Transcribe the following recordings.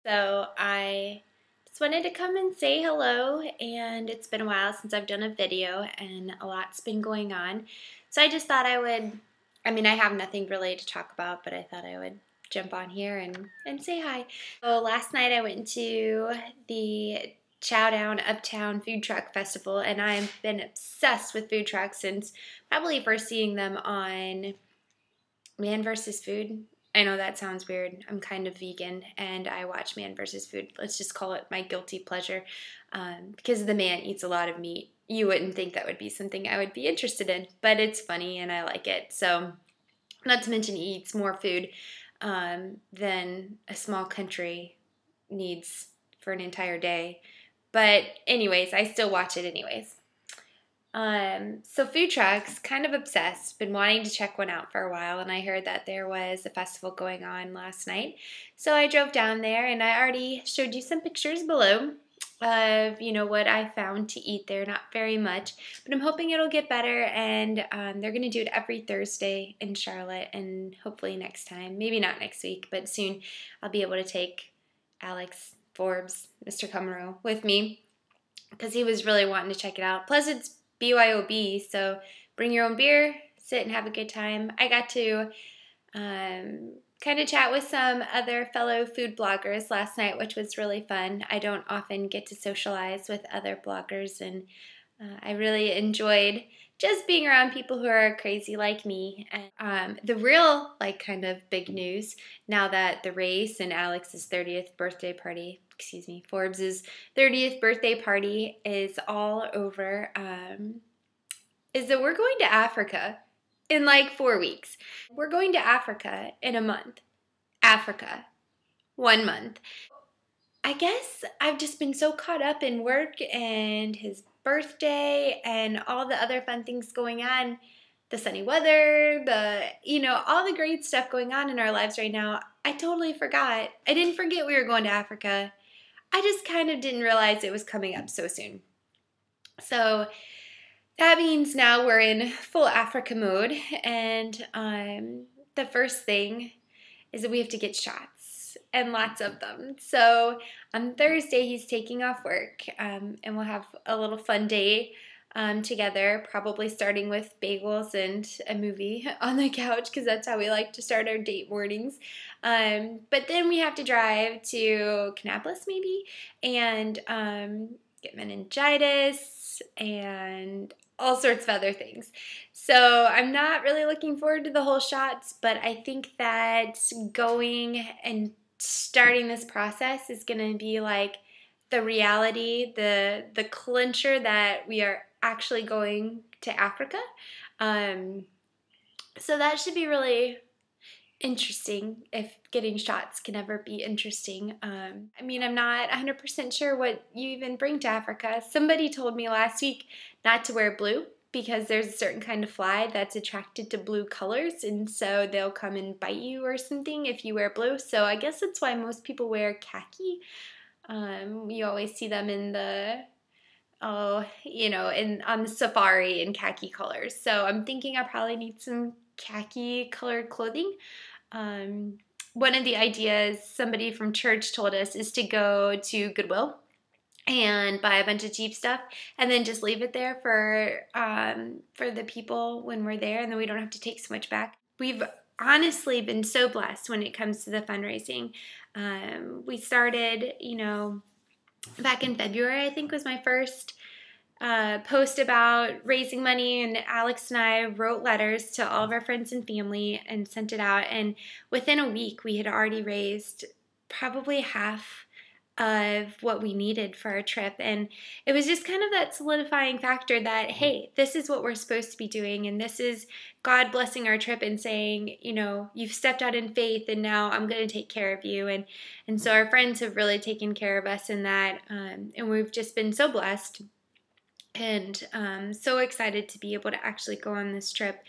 So I just wanted to come and say hello, and it's been a while since I've done a video and a lot's been going on. So I just thought I have nothing really to talk about, but I thought I would jump on here and say hi. So last night I went to the Chow Down Uptown Food Truck Festival, and I've been obsessed with food trucks since probably first seeing them on Man vs. Food. I know that sounds weird. I'm kind of vegan and I watch Man vs. Food. Let's just call it my guilty pleasure because the man eats a lot of meat. You wouldn't think that would be something I would be interested in, but it's funny and I like it. So, not to mention he eats more food than a small country needs for an entire day. But anyways, I still watch it anyways. So food trucks, kind of obsessed, been wanting to check one out for a while, and I heard that there was a festival going on last night. So I drove down there, and I already showed you some pictures below of, what I found to eat there. Not very much, but I'm hoping it'll get better, and they're going to do it every Thursday in Charlotte, and hopefully next time, maybe not next week, but soon I'll be able to take Alex, Forbes, Mr. Cumro with me, because he was really wanting to check it out. Plus, it's BYOB, so bring your own beer, sit and have a good time. I got to kind of chat with some other fellow food bloggers last night, which was really fun. I don't often get to socialize with other bloggers, and I really enjoyed just being around people who are crazy like me. And the real, kind of big news, now that the race and Alex's 30th birthday party, Forbes's 30th birthday party is all over, is that we're going to Africa in 4 weeks. We're going to Africa in a month. Africa. 1 month. I guess I've just been so caught up in work and his birthday and all the other fun things going on, the sunny weather, all the great stuff going on in our lives right now. I totally forgot. I didn't forget we were going to Africa. I just kind of didn't realize it was coming up so soon. So that means now we're in full Africa mode, and the first thing is that we have to get shots, and lots of them. So on Thursday, he's taking off work, and we'll have a little fun day together, probably starting with bagels and a movie on the couch, because that's how we like to start our date mornings. But then we have to drive to Kannapolis maybe, and get meningitis and all sorts of other things. So I'm not really looking forward to the whole shots, but I think that going and starting this process is going to be the reality, the clincher that we are actually going to Africa. So that should be really interesting, if getting shots can ever be interesting. I'm not 100% sure what you even bring to Africa. Somebody told me last week not to wear blue because there's a certain kind of fly that's attracted to blue colors, and so they'll come and bite you or something if you wear blue. So I guess that's why most people wear khaki. You always see them in on the safari in khaki colors. So I'm thinking I probably need some khaki colored clothing. One of the ideas somebody from church told us is to go to Goodwill and buy a bunch of cheap stuff and then just leave it there for the people when we're there, and then we don't have to take so much back. We've honestly been so blessed when it comes to the fundraising. We started, back in February, I think was my first post about raising money, and Alex and I wrote letters to all of our friends and family and sent it out, and within a week we had already raised probably half of what we needed for our trip. And it was just kind of that solidifying factor that, hey, this is what we're supposed to be doing, and this is God blessing our trip and saying, you've stepped out in faith, and now I'm going to take care of you. And so our friends have really taken care of us in that, and we've just been so blessed and so excited to be able to actually go on this trip.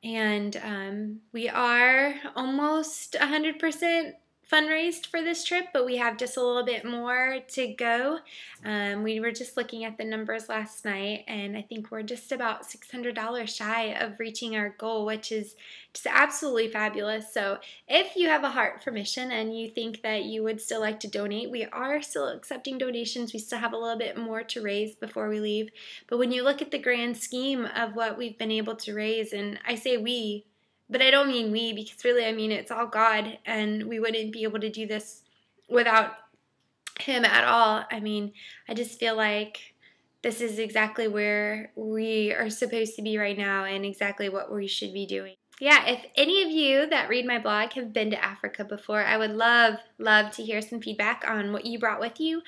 And we are almost 100% fundraised for this trip, but we have just a little bit more to go. We were just looking at the numbers last night, and I think we're just about $600 shy of reaching our goal, which is just absolutely fabulous. So if you have a heart for mission and you think that you would still like to donate, we are still accepting donations. We still have a little bit more to raise before we leave. But when you look at the grand scheme of what we've been able to raise, and I say we, but I don't mean we, because really I mean it's all God, and we wouldn't be able to do this without Him at all. I mean, I just feel like this is exactly where we are supposed to be right now and exactly what we should be doing. Yeah, if any of you that read my blog have been to Africa before, I would love to hear some feedback on what you brought with you,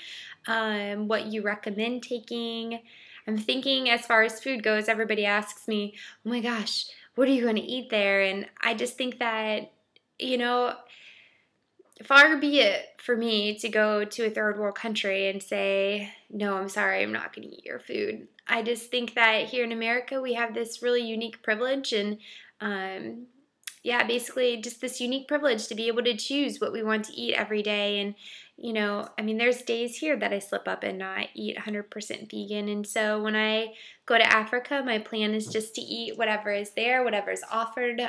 what you recommend taking. I'm thinking as far as food goes, everybody asks me, oh my gosh, what are you going to eat there? And I just think that, you know, far be it for me to go to a third world country and say, no, I'm sorry, I'm not going to eat your food. I just think that here in America, we have this really unique privilege, and yeah, basically just this unique privilege to be able to choose what we want to eat every day. And, you know, I mean, there's days here that I slip up and not eat 100% vegan. And so when I go to Africa, my plan is just to eat whatever is there, whatever is offered,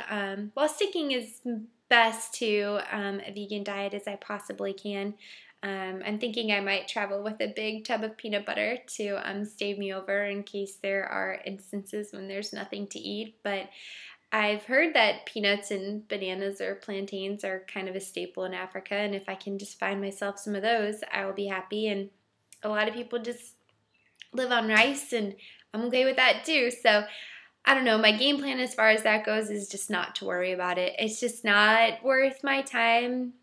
while sticking as best to a vegan diet as I possibly can. I'm thinking I might travel with a big tub of peanut butter to stave me over in case there are instances when there's nothing to eat. But I've heard that peanuts and bananas or plantains are kind of a staple in Africa, and if I can just find myself some of those, I will be happy. And a lot of people just live on rice, and I'm okay with that too. So I don't know, my game plan as far as that goes is just not to worry about it. It's just not worth my time,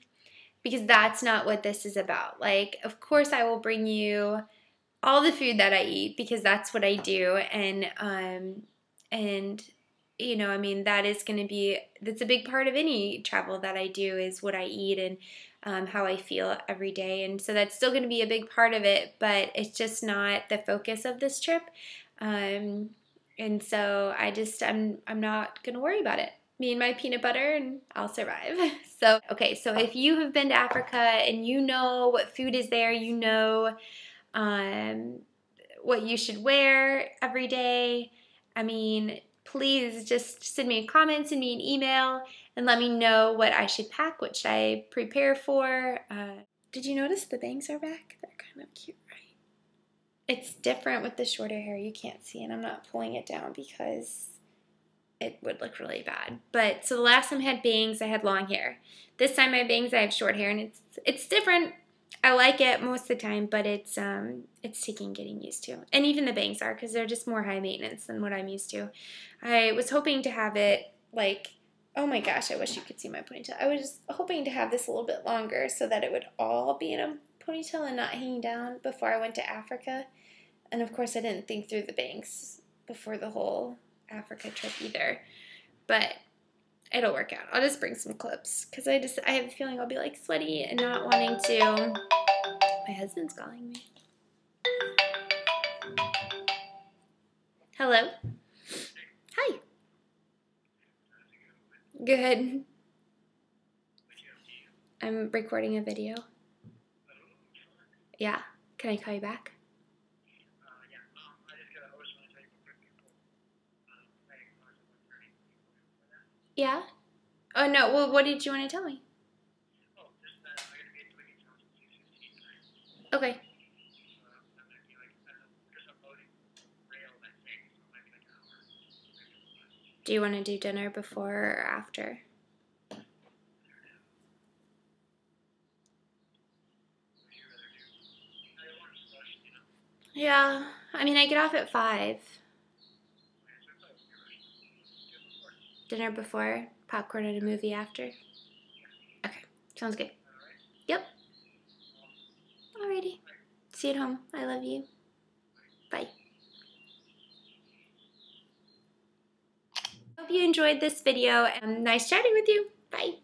because that's not what this is about. Like, of course I will bring you all the food that I eat, because that's what I do, and you know, I mean, that's a big part of any travel that I do, is what I eat and how I feel every day. And so that's still going to be a big part of it, but it's just not the focus of this trip. And so I'm not going to worry about it. Me and my peanut butter, and I'll survive. So, okay, so if you have been to Africa and you know what food is there, you know what you should wear every day, I mean, please just send me a comment, send me an email, and let me know what I should pack, what should I prepare for. Did you notice the bangs are back? They're kind of cute, right? It's different with the shorter hair. You can't see it. I'm not pulling it down because it would look really bad. But so the last time I had bangs, I had long hair. This time I have bangs, I have short hair, and it's different. I like it most of the time, but it's taking getting used to. And even the bangs are, because they're just more high maintenance than what I'm used to. I was hoping to have it like, oh my gosh, I wish you could see my ponytail. I was just hoping to have this a little bit longer so that it would all be in a ponytail and not hanging down before I went to Africa. And of course I didn't think through the bangs before the whole Africa trip either. But it'll work out. I'll just bring some clips, because I have a feeling I'll be like sweaty and not wanting to. My husband's calling me. Hello? Hi. Good. I'm recording a video. Yeah. Can I call you back? Yeah? Oh, no. Well, what did you want to tell me? Okay. Do you want to do dinner before or after? Yeah. I mean, I get off at 5. Dinner before, popcorn and a movie after. Okay, sounds good. Yep. Alrighty. See you at home. I love you. Bye. Hope you enjoyed this video, and nice chatting with you. Bye.